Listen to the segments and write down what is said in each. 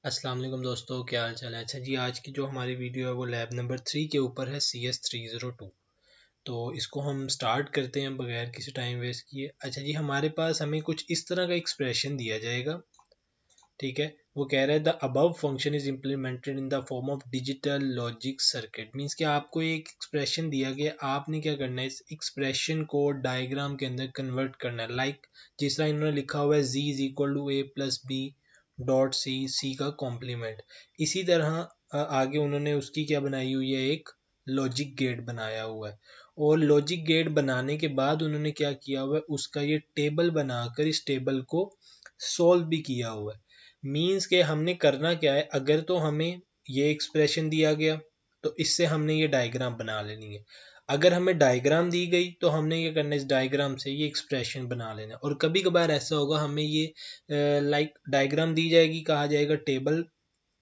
अस्सलाम वालेकुम दोस्तों, क्या हाल चाल है। अच्छा जी, आज की जो हमारी वीडियो है वो लैब नंबर 3 के ऊपर है, CS302। तो इसको हम स्टार्ट करते हैं बगैर किसी टाइम वेस्ट किए। अच्छा जी, हमारे पास हमें कुछ इस तरह का एक्सप्रेशन दिया जाएगा। ठीक है, वो कह रहा है the above function is implemented in the form of digital logic circuit. Means कि आपको एक एक्सप्रेशन दिया गया, आपने क्या करना है, इस एक्सप्रेशन को डायग्राम के अंदर कन्वर्ट करना है। जिस तरह इन्होंने लिखा हुआ है z is equal to a plus B dot C का कॉम्प्लीमेंट। इसी तरह आगे उन्होंने उसकी क्या बनाई हुई है, एक लॉजिक गेट बनाया हुआ है। और लॉजिक गेट बनाने के बाद उन्होंने क्या किया हुआ है, उसका ये टेबल बनाकर इस टेबल को सोल्व भी किया हुआ है। मीन्स के हमने करना क्या है, अगर तो हमें ये एक्सप्रेशन दिया गया तो इससे हमने ये डायग्राम बना लेनी है। अगर हमें डायग्राम दी गई तो हमने ये करना है, इस डायग्राम से ये एक्सप्रेशन बना लेना है। और कभी कभार ऐसा होगा, हमें ये डायग्राम दी जाएगी, कहा जाएगा टेबल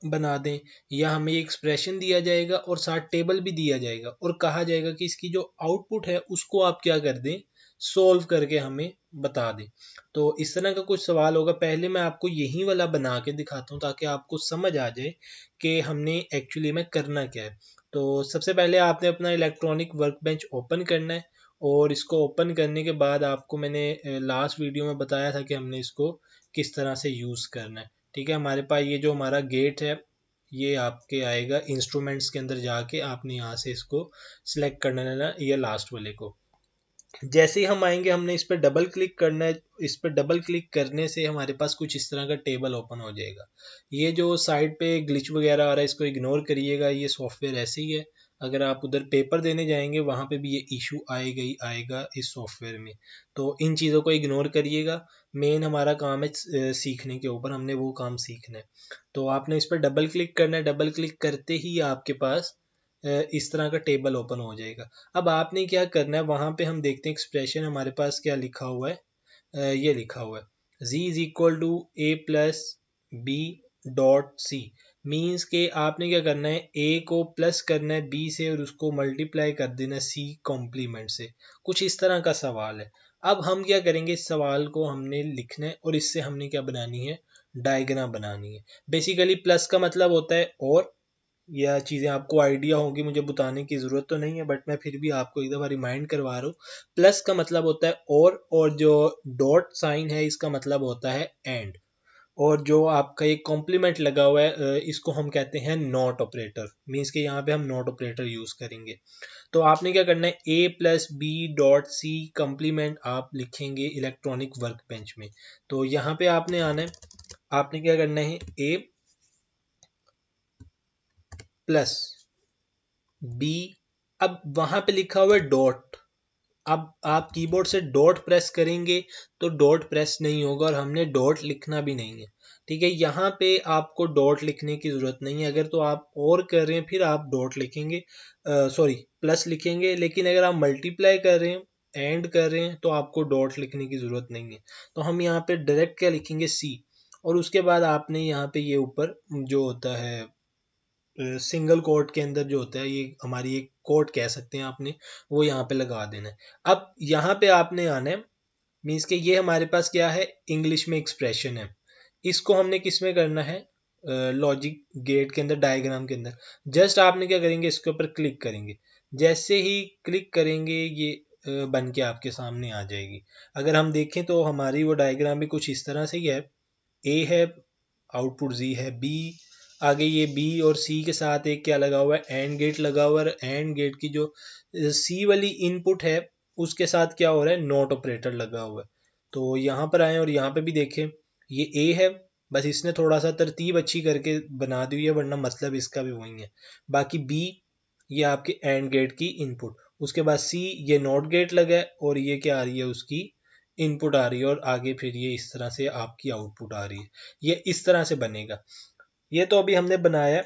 बना दें, या हमें ये एक्सप्रेशन दिया जाएगा और साथ टेबल भी दिया जाएगा और कहा जाएगा कि इसकी जो आउटपुट है उसको आप क्या कर दें, सोल्व करके हमें बता दें। तो इस तरह का कुछ सवाल होगा। पहले मैं आपको यही वाला बना के दिखाता हूँ ताकि आपको समझ आ जाए कि हमने एक्चुअली में करना क्या है। तो सबसे पहले आपने अपना इलेक्ट्रॉनिक वर्क बेंच ओपन करना है। और इसको ओपन करने के बाद आपको मैंने लास्ट वीडियो में बताया था कि हमने इसको किस तरह से यूज़ करना है। ठीक है, हमारे पास ये जो हमारा गेट है ये आपके आएगा इंस्ट्रूमेंट्स के अंदर, जाके आपने यहाँ से इसको सिलेक्ट करना है, ये लास्ट वाले को। जैसे ही हम आएंगे हमने इस पर डबल क्लिक करना है। इस पर डबल क्लिक करने से हमारे पास कुछ इस तरह का टेबल ओपन हो जाएगा। ये जो साइड पे ग्लिच वगैरह आ रहा है इसको इग्नोर करिएगा, ये सॉफ्टवेयर ऐसे ही है। अगर आप उधर पेपर देने जाएंगे वहाँ पे भी ये इशू आएगा ही आएगा इस सॉफ्टवेयर में। तो इन चीज़ों को इग्नोर करिएगा। मेन हमारा काम है सीखने के ऊपर, हमने वो काम सीखना है। तो आपने इस पर डबल क्लिक करना है। डबल क्लिक करते ही आपके पास इस तरह का टेबल ओपन हो जाएगा। अब आपने क्या करना है, वहां पे हम देखते हैं एक्सप्रेशन हमारे पास क्या लिखा हुआ है। ये लिखा हुआ है z is equal to a plus B dot C. Means के आपने क्या करना है, a को प्लस करना है b से और उसको मल्टीप्लाई कर देना है c कॉम्प्लीमेंट से। कुछ इस तरह का सवाल है। अब हम क्या करेंगे, इस सवाल को हमने लिखना है और इससे हमने क्या बनानी है, डायग्राम बनानी है। बेसिकली प्लस का मतलब होता है और, यह चीज़ें आपको आइडिया होगी, मुझे बताने की ज़रूरत तो नहीं है, बट मैं फिर भी आपको एक दफ़ा रिमाइंड करवा रहा हूँ। प्लस का मतलब होता है और जो डॉट साइन है इसका मतलब होता है एंड। और जो आपका एक कॉम्प्लीमेंट लगा हुआ है इसको हम कहते हैं नॉट ऑपरेटर। मीन्स कि यहाँ पे हम नॉट ऑपरेटर यूज़ करेंगे। तो आपने क्या करना है, a plus B dot C complement आप लिखेंगे इलेक्ट्रॉनिक वर्क बेंच में। तो यहाँ पे आपने आना है, आपने क्या करना है, a प्लस बी। अब वहां पे लिखा हुआ है डॉट। अब आप कीबोर्ड से डॉट प्रेस करेंगे तो डॉट प्रेस नहीं होगा और हमने डॉट लिखना भी नहीं है। ठीक है, यहाँ पे आपको डॉट लिखने की जरूरत नहीं है। अगर तो आप और कर रहे हैं फिर आप डॉट लिखेंगे, सॉरी प्लस लिखेंगे। लेकिन अगर आप मल्टीप्लाई कर रहे हैं, एंड कर रहे हैं, तो आपको डॉट लिखने की जरूरत नहीं है। तो हम यहाँ पे डायरेक्ट क्या लिखेंगे, सी। और उसके बाद आपने यहाँ पे ये ऊपर जो होता है सिंगल कोट के अंदर जो होता है, ये हमारी एक कोट कह सकते हैं आपने, वो यहाँ पे लगा देना है। अब यहाँ पे आपने आना है। मीन्स के ये हमारे पास क्या है, इंग्लिश में एक्सप्रेशन है। इसको हमने किस में करना है, लॉजिक गेट के अंदर, डायग्राम के अंदर। जस्ट आपने क्या करेंगे, इसके ऊपर क्लिक करेंगे। जैसे ही क्लिक करेंगे ये बन के आपके सामने आ जाएगी। अगर हम देखें तो हमारी वो डायग्राम भी कुछ इस तरह से ही है। ए है, आउटपुट जी है, बी, आगे ये बी और सी के साथ एक क्या लगा हुआ है, एंड गेट लगा हुआ है। एंड गेट की जो सी वाली इनपुट है उसके साथ क्या हो रहा है, नॉट ऑपरेटर लगा हुआ है। तो यहाँ पर आए और यहाँ पे भी देखें, ये ए है, बस इसने थोड़ा सा तरतीब अच्छी करके बना दी है, वरना मतलब इसका भी वही है। बाकी बी ये आपके एंड गेट की इनपुट, उसके बाद सी ये नॉट गेट लगा है और ये क्या आ रही है, उसकी इनपुट आ रही है। और आगे फिर ये इस तरह से आपकी आउटपुट आ रही है। ये इस तरह से बनेगा। ये तो अभी हमने बनाया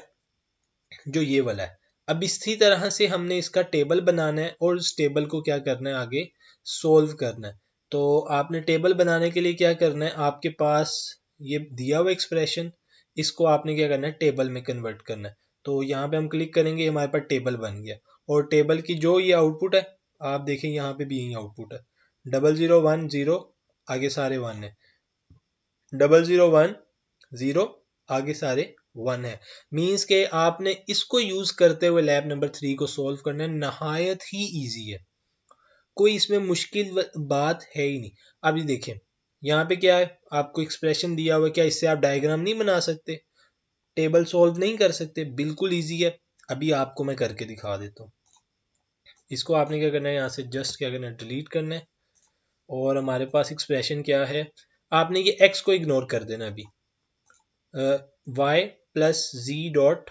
जो ये वाला है। अब इसी तरह से हमने इसका टेबल बनाना है और उस टेबल को क्या करना है, आगे सोल्व करना है। तो आपने टेबल बनाने के लिए क्या करना है, आपके पास ये दिया हुआ एक्सप्रेशन, इसको आपने क्या करना है, टेबल में कन्वर्ट करना है। तो यहाँ पे हम क्लिक करेंगे, हमारे पास टेबल बन गया। और टेबल की जो ये आउटपुट है, आप देखें यहाँ पे भी यही आउटपुट है, 0010, आगे सारे वन है, 0010, आगे सारे 1 है। मीन्स के आपने इसको यूज करते हुए लैब नंबर 3 को सॉल्व करना नहायत ही इजी है, कोई इसमें मुश्किल बात है ही नहीं। अब ये देखें यहाँ पे क्या है, आपको एक्सप्रेशन दिया हुआ है, क्या इससे आप डायग्राम नहीं बना सकते, टेबल सॉल्व नहीं कर सकते? बिल्कुल इजी है। अभी आपको मैं करके दिखा देता हूँ। इसको आपने क्या करना है, यहाँ से जस्ट क्या करना है, डिलीट करना है। और हमारे पास एक्सप्रेशन क्या है, आपने ये एक्स को इग्नोर कर देना अभी। वाई प्लस जी डॉट,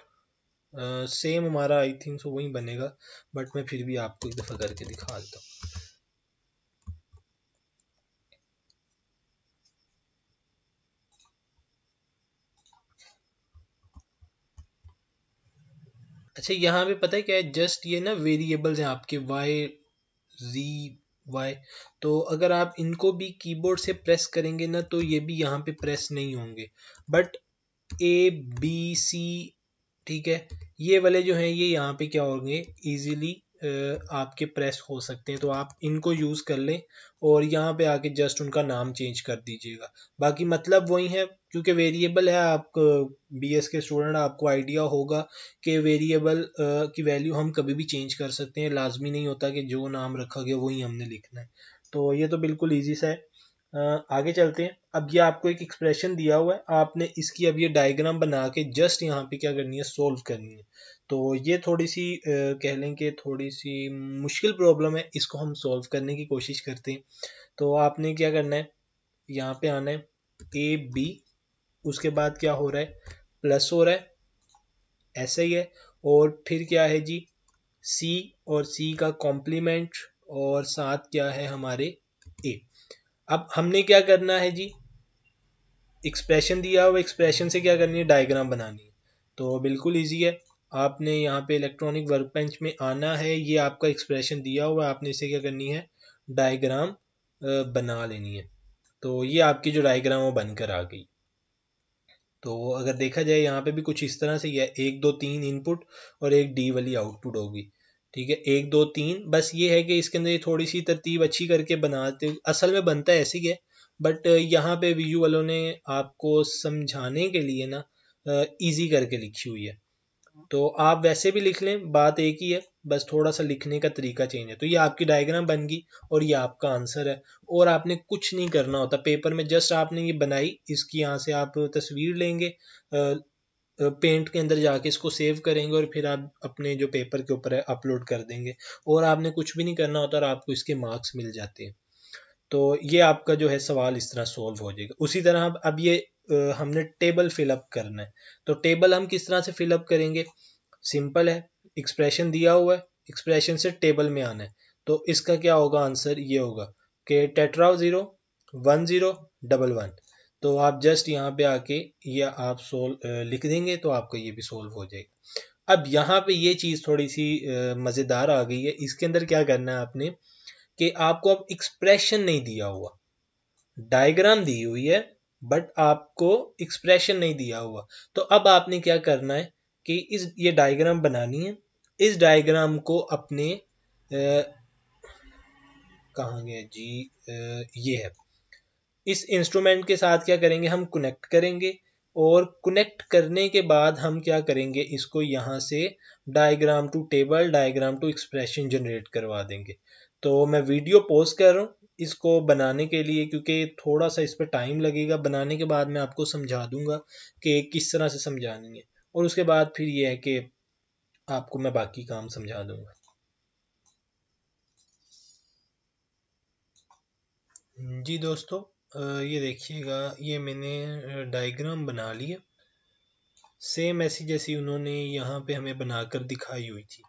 सेम हमारा आई थिंक सो वही बनेगा, बट मैं फिर भी आपको एक दफ़ा करके दिखा देता हूँ। अच्छा यहाँ पे पता है क्या है, जस्ट ये ना वेरिएबल्स हैं आपके वाई जी वाई, तो अगर आप इनको भी कीबोर्ड से प्रेस करेंगे ना तो ये भी यहाँ पे प्रेस नहीं होंगे, बट ए बी सी, ठीक है, ये वाले जो हैं ये यहाँ पे क्या होंगे, इजीली आपके प्रेस हो सकते हैं, तो आप इनको यूज़ कर लें और यहाँ पे आके जस्ट उनका नाम चेंज कर दीजिएगा। बाकी मतलब वही है, क्योंकि वेरिएबल है, आप बीएस के स्टूडेंट, आपको आइडिया होगा कि वेरिएबल की वैल्यू हम कभी भी चेंज कर सकते हैं, लाजमी नहीं होता कि जो नाम रखा गया वही हमने लिखना है। तो ये तो बिल्कुल ईजी सा है। आगे चलते हैं। अब ये आपको एक एक्सप्रेशन दिया हुआ है, आपने इसकी अब ये डायग्राम बना के जस्ट यहाँ पे क्या करनी है, सोल्व करनी है। तो ये थोड़ी सी कह लें कि थोड़ी सी मुश्किल प्रॉब्लम है, इसको हम सोल्व करने की कोशिश करते हैं। तो आपने क्या करना है, यहाँ पे आना है, ए बी, उसके बाद क्या हो रहा है, प्लस हो रहा है, ऐसा ही है, और फिर क्या है जी, सी, और सी का कॉम्प्लीमेंट, और साथ क्या है हमारे ए। अब हमने क्या करना है जी, एक्सप्रेशन दिया हुआ, एक्सप्रेशन से क्या करनी है, डायग्राम बनानी है। तो बिल्कुल इजी है, आपने यहाँ पे इलेक्ट्रॉनिक वर्क बेंच में आना है, ये आपका एक्सप्रेशन दिया हुआ है, आपने इसे क्या करनी है, डायग्राम बना लेनी है। तो ये आपकी जो डायग्राम वो बनकर आ गई। तो अगर देखा जाए यहाँ पे भी कुछ इस तरह से ही है, 1 2 3 इनपुट और एक डी वाली आउटपुट होगी, ठीक है, 1 2 3। बस ये है कि इसके अंदर ये थोड़ी सी तरतीब अच्छी करके बनाते, असल में बनता है ऐसे ही है, बट यहाँ पे वीयू वालों ने आपको समझाने के लिए ना इजी करके लिखी हुई है। तो आप वैसे भी लिख लें, बात एक ही है, बस थोड़ा सा लिखने का तरीका चेंज है। तो ये आपकी डायग्राम बन गई और ये आपका आंसर है, और आपने कुछ नहीं करना होता पेपर में, जस्ट आपने ये बनाई, इसकी यहाँ से आप तस्वीर लेंगे, पेंट के अंदर जाके इसको सेव करेंगे और फिर आप अपने जो पेपर के ऊपर है अपलोड कर देंगे, और आपने कुछ भी नहीं करना होता और आपको इसके मार्क्स मिल जाते हैं। तो ये आपका जो है सवाल इस तरह सोल्व हो जाएगा। उसी तरह अब ये हमने टेबल फिलअप करना है, तो टेबल हम किस तरह से फिलअप करेंगे, सिंपल है, एक्सप्रेशन दिया हुआ है, एक्सप्रेशन से टेबल में आना है। तो इसका क्या होगा, आंसर ये होगा कि टेट्रा 0 1 0 1 1। तो आप जस्ट यहाँ पे आके ये आप लिख देंगे तो आपका ये भी सोल्व हो जाएगा। अब यहाँ पे ये चीज़ थोड़ी सी मज़ेदार आ गई है, इसके अंदर क्या करना है आपने, कि आपको अब एक्सप्रेशन नहीं दिया हुआ, डायग्राम दी हुई है, बट आपको एक्सप्रेशन नहीं दिया हुआ। तो अब आपने क्या करना है कि ये डायग्राम बनानी है, इस डायग्राम को अपने कहाँ गया जी, ये है, इस इंस्ट्रूमेंट के साथ क्या करेंगे, हम कनेक्ट करेंगे, और कनेक्ट करने के बाद हम क्या करेंगे, इसको यहाँ से diagram to table, diagram to expression generate करवा देंगे। तो मैं वीडियो पॉज कर रहा हूँ इसको बनाने के लिए, क्योंकि थोड़ा सा इस पर टाइम लगेगा, बनाने के बाद मैं आपको समझा दूंगा कि किस तरह से समझानी है, और उसके बाद फिर ये है कि आपको मैं बाकी काम समझा दूंगा। जी दोस्तों, ये देखिएगा, ये मैंने डायग्राम बना लिया, सेम ऐसी जैसी उन्होंने यहाँ पे हमें बनाकर दिखाई हुई थी।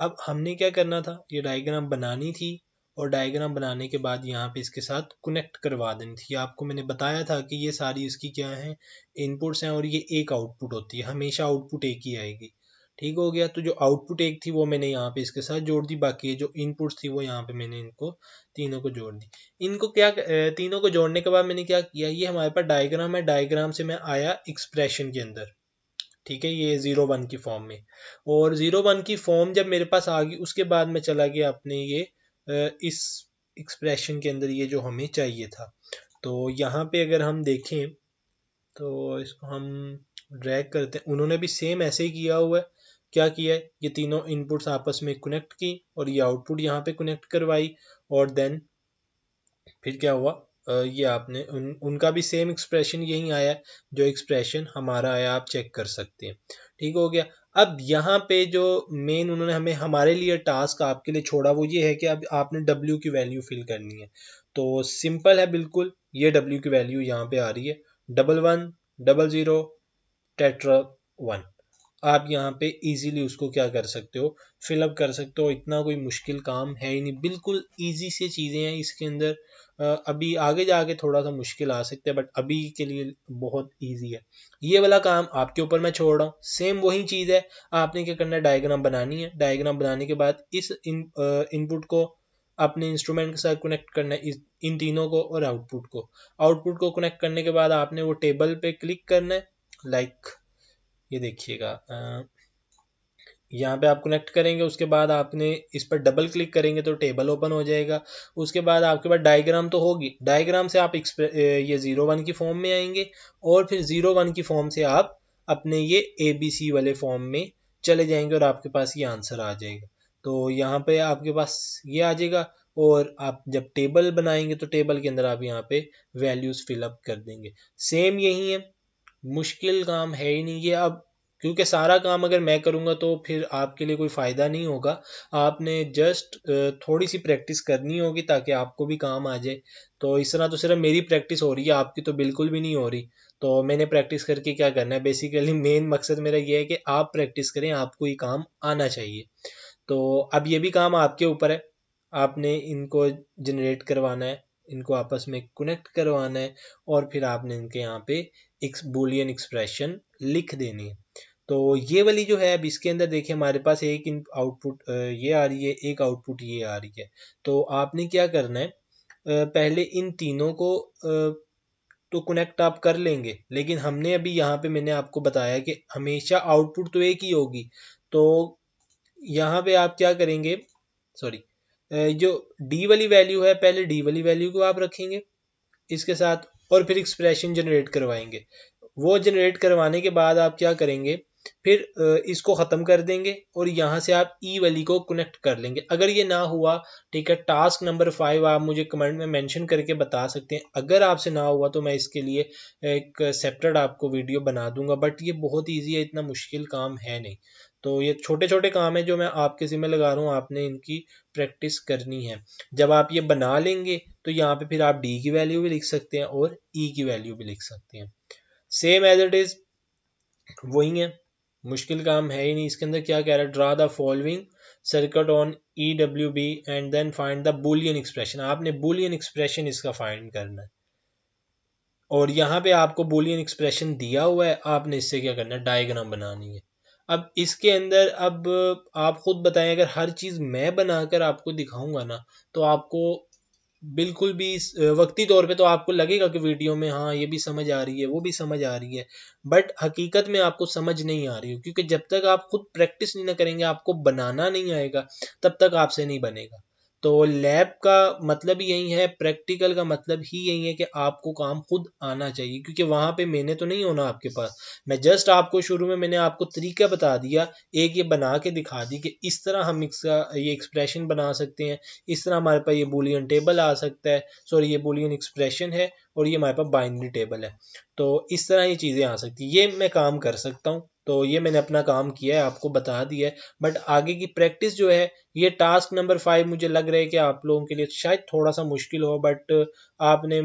अब हमने क्या करना था, ये डायग्राम बनानी थी, और डायग्राम बनाने के बाद यहाँ पे इसके साथ कनेक्ट करवा देनी थी। आपको मैंने बताया था कि ये सारी इसकी क्या है, इनपुट्स हैं, और ये एक आउटपुट होती है, हमेशा आउटपुट एक ही आएगी। ठीक हो गया, तो जो आउटपुट एक थी वो मैंने यहाँ पे इसके साथ जोड़ दी, बाकी जो इनपुट्स थी वो यहाँ पे मैंने इनको तीनों को जोड़ दी। इनको क्या तीनों को जोड़ने के बाद मैंने क्या किया, ये हमारे पास डायग्राम है, डायग्राम से मैं आया एक्सप्रेशन के अंदर, ठीक है, ये 0 1 की फॉर्म में, और 0 1 की फॉर्म जब मेरे पास आ गई, उसके बाद मैं चला गया अपने ये इस एक्सप्रेशन के अंदर, ये जो हमें चाहिए था। तो यहाँ पे अगर हम देखें तो इसको हम ड्रैग करते हैं, उन्होंने भी सेम ऐसे ही किया हुआ है। क्या किया है, ये तीनों इनपुट्स आपस में कनेक्ट की और ये आउटपुट यहाँ पे कनेक्ट करवाई, और देन फिर क्या हुआ, ये आपने उनका भी सेम एक्सप्रेशन यही आया है जो एक्सप्रेशन हमारा आया, आप चेक कर सकते हैं। ठीक हो गया। अब यहाँ पे जो मेन उन्होंने हमें हमारे लिए टास्क आपके लिए छोड़ा वो ये है कि अब आपने W की वैल्यू फिल करनी है। तो सिंपल है बिल्कुल, ये W की वैल्यू यहाँ पे आ रही है 1100 टेट्रा 1। आप यहाँ पे इजीली उसको क्या कर सकते हो, फिलअप कर सकते हो। इतना कोई मुश्किल काम है ही नहीं, बिल्कुल इजी से चीज़ें हैं इसके अंदर। अभी आगे जाके थोड़ा सा मुश्किल आ सकता है, बट अभी के लिए बहुत इजी है। ये वाला काम आपके ऊपर मैं छोड़ रहा हूँ, सेम वही चीज़ है। आपने क्या करना है, डायग्राम बनानी है। डायग्राम बनाने के बाद इस इनपुट को अपने इंस्ट्रूमेंट के साथ कनेक्ट करना है, इन तीनों को और आउटपुट को कनेक्ट करने के बाद आपने वो टेबल पे क्लिक करना है। लाइक ये देखिएगा, यहाँ पे आप कनेक्ट करेंगे, उसके बाद आपने इस पर डबल क्लिक करेंगे तो टेबल ओपन हो जाएगा। उसके बाद आपके पास डायग्राम तो होगी, डायग्राम से आप ये 01 की फॉर्म में आएंगे, और फिर 01 की फॉर्म से आप अपने ये ABC वाले फॉर्म में चले जाएंगे और आपके पास ये आंसर आ जाएगा। तो यहाँ पे आपके पास ये आ जाएगा, और आप जब टेबल बनाएंगे तो टेबल के अंदर आप यहाँ पे वैल्यूज फिलअप कर देंगे। सेम यही है, मुश्किल काम है ही नहीं ये। अब क्योंकि सारा काम अगर मैं करूँगा तो फिर आपके लिए कोई फ़ायदा नहीं होगा। आपने जस्ट थोड़ी सी प्रैक्टिस करनी होगी ताकि आपको भी काम आ जाए। तो इस तरह तो सिर्फ मेरी प्रैक्टिस हो रही है, आपकी तो बिल्कुल भी नहीं हो रही। तो मैंने प्रैक्टिस करके क्या करना है, बेसिकली मेन मकसद मेरा ये है कि आप प्रैक्टिस करें, आपको ये काम आना चाहिए। तो अब ये भी काम आपके ऊपर है, आपने इनको जनरेट करवाना है, इनको आपस में कनेक्ट करवाना है, और फिर आपने इनके यहाँ पे एक बूलियन एक्सप्रेशन लिख देनी है। तो ये वाली जो है, अब इसके अंदर देखिए हमारे पास एक आउटपुट ये आ रही है, एक आउटपुट ये आ रही है। तो आपने क्या करना है, पहले इन तीनों को तो कनेक्ट आप कर लेंगे, लेकिन हमने अभी यहाँ पे मैंने आपको बताया कि हमेशा आउटपुट तो एक ही होगी। तो यहाँ पे आप क्या करेंगे, सॉरी, जो डी वाली वैल्यू है, पहले डी वाली वैल्यू को आप रखेंगे इसके साथ, और फिर एक्सप्रेशन जनरेट करवाएंगे। वो जनरेट करवाने के बाद आप क्या करेंगे, फिर इसको ख़त्म कर देंगे और यहाँ से आप ई वाली को कनेक्ट कर लेंगे। अगर ये ना हुआ, ठीक है, टास्क नंबर 5 आप मुझे कमेंट में मेंशन करके बता सकते हैं। अगर आपसे ना हुआ तो मैं इसके लिए एक सेपरेट आपको वीडियो बना दूंगा, बट ये बहुत ईजी है, इतना मुश्किल काम है नहीं। तो ये छोटे छोटे काम है जो मैं आपके ज़िम्मे लगा रहा हूँ, आपने इनकी प्रैक्टिस करनी है। जब आप ये बना लेंगे तो यहाँ पे फिर आप डी की वैल्यू भी लिख सकते हैं और ई की वैल्यू भी लिख सकते हैं। सेम एज इट इज वही है, मुश्किल काम है ही नहीं। इसके अंदर क्या कह रहा है, draw the following circuit on EWB and then find the Boolean expression. आपने बूलियन एक्सप्रेशन इसका फाइंड करना है, और यहाँ पे आपको बूलियन एक्सप्रेशन दिया हुआ है, आपने इससे क्या करना है, डायग्राम बनानी है। अब इसके अंदर अब आप खुद बताएं, अगर हर चीज़ मैं बनाकर आपको दिखाऊंगा ना तो आपको बिल्कुल भी वक्ती तौर पे तो आपको लगेगा कि वीडियो में हाँ ये भी समझ आ रही है, वो भी समझ आ रही है, बट हकीकत में आपको समझ नहीं आ रही है, क्योंकि जब तक आप खुद प्रैक्टिस नहीं ना करेंगे, आपको बनाना नहीं आएगा, तब तक आपसे नहीं बनेगा। तो लैब का मतलब यही है, प्रैक्टिकल का मतलब ही यही है कि आपको काम खुद आना चाहिए, क्योंकि वहाँ पे मैंने तो नहीं होना आपके पास। मैं जस्ट आपको शुरू में मैंने आपको तरीका बता दिया, एक ये बना के दिखा दी कि इस तरह हम इसका ये एक्सप्रेशन बना सकते हैं, इस तरह हमारे पास ये बूलियन टेबल आ सकता है, सॉरी ये बूलियन एक्सप्रेशन है, और ये हमारे पास बाइनरी टेबल है। तो इस तरह ये चीज़ें आ सकती हैं, ये मैं काम कर सकता हूँ। तो ये मैंने अपना काम किया है, आपको बता दिया है, बट आगे की प्रैक्टिस जो है, ये टास्क नंबर 5 मुझे लग रहा है कि आप लोगों के लिए शायद थोड़ा सा मुश्किल हो, बट आपने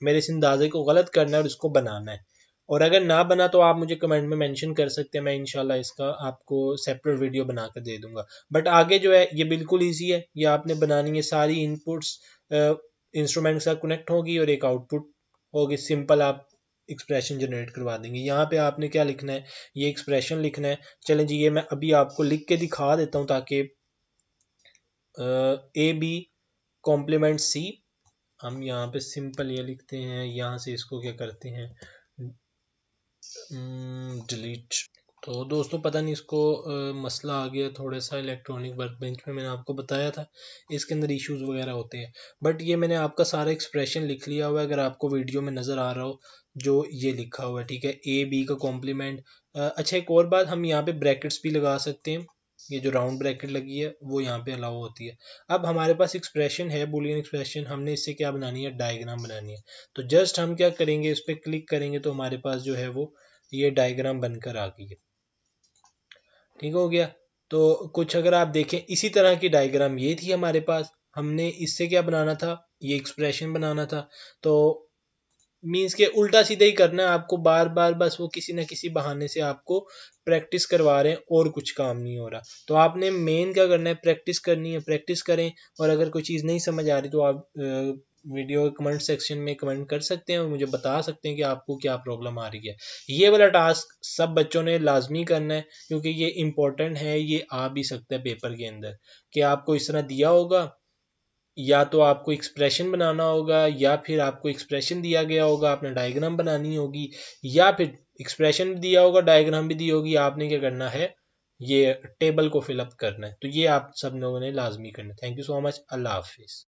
मेरे इस अंदाजे को गलत करना है और इसको बनाना है। और अगर ना बना तो आप मुझे कमेंट में मेंशन कर सकते हैं, मैं इंशाल्लाह इसका आपको सेपरेट वीडियो बना कर दे दूंगा। बट आगे जो है ये बिल्कुल ईजी है, ये आपने बनानी है, सारी इनपुट्स इंस्ट्रूमेंट के साथ कनेक्ट होगी और एक आउटपुट होगी, सिंपल आप एक्सप्रेशन जनरेट करवा देंगे। यहाँ पे आपने क्या लिखना है, ये एक्सप्रेशन लिखना है। चलें जी, ये मैं अभी आपको लिख के दिखा देता हूँ ताकि AB कॉम्प्लीमेंट C, हम यहाँ पे सिंपल ये लिखते हैं, यहाँ से इसको क्या करते हैं, डिलीट, तो दोस्तों पता नहीं इसको मसला आ गया थोड़ा सा इलेक्ट्रॉनिक वर्क बेंच में, मैंने आपको बताया था इसके अंदर इश्यूज वगैरह होते हैं। बट ये मैंने आपका सारा एक्सप्रेशन लिख लिया हुआ है, अगर आपको वीडियो में नज़र आ रहा हो जो ये लिखा हुआ है, ठीक है, ए बी का कॉम्प्लीमेंट। अच्छा एक और बात, हम यहाँ पे ब्रैकेट्स भी लगा सकते हैं, ये जो राउंड ब्रैकेट लगी है वो यहाँ पे अलाउ होती है। अब हमारे पास एक्सप्रेशन है, बुलियन एक्सप्रेशन, हमने इससे क्या बनानी है, डायग्राम बनानी है। तो जस्ट हम क्या करेंगे, इस पर क्लिक करेंगे तो हमारे पास जो है वो ये डायग्राम बनकर आ गई है। ठीक हो गया। तो कुछ अगर आप देखें इसी तरह की डायग्राम ये थी हमारे पास, हमने इससे क्या बनाना था, ये एक्सप्रेशन बनाना था। तो मीन्स के उल्टा सीधा ही करना है आपको, बार बार बस वो किसी ना किसी बहाने से आपको प्रैक्टिस करवा रहे हैं और कुछ काम नहीं हो रहा। तो आपने मेन क्या करना है, प्रैक्टिस करनी है, प्रैक्टिस करें। और अगर कोई चीज़ नहीं समझ आ रही तो आप वीडियो कमेंट सेक्शन में कमेंट कर सकते हैं और मुझे बता सकते हैं कि आपको क्या प्रॉब्लम आ रही है। ये वाला टास्क सब बच्चों ने लाजमी करना है क्योंकि ये इम्पोर्टेंट है, ये आ भी सकता है पेपर के अंदर, कि आपको इस तरह दिया होगा, या तो आपको एक्सप्रेशन बनाना होगा या फिर आपको एक्सप्रेशन दिया गया होगा, आपने डायग्राम बनानी होगी, या फिर एक्सप्रेशन भी दिया होगा डायग्राम भी दी होगी, आपने क्या करना है, ये टेबल को फिलअप करना है। तो ये आप सब लोगों ने लाजमी करना है। थैंक यू सो मच, अल्लाह हाफिज़।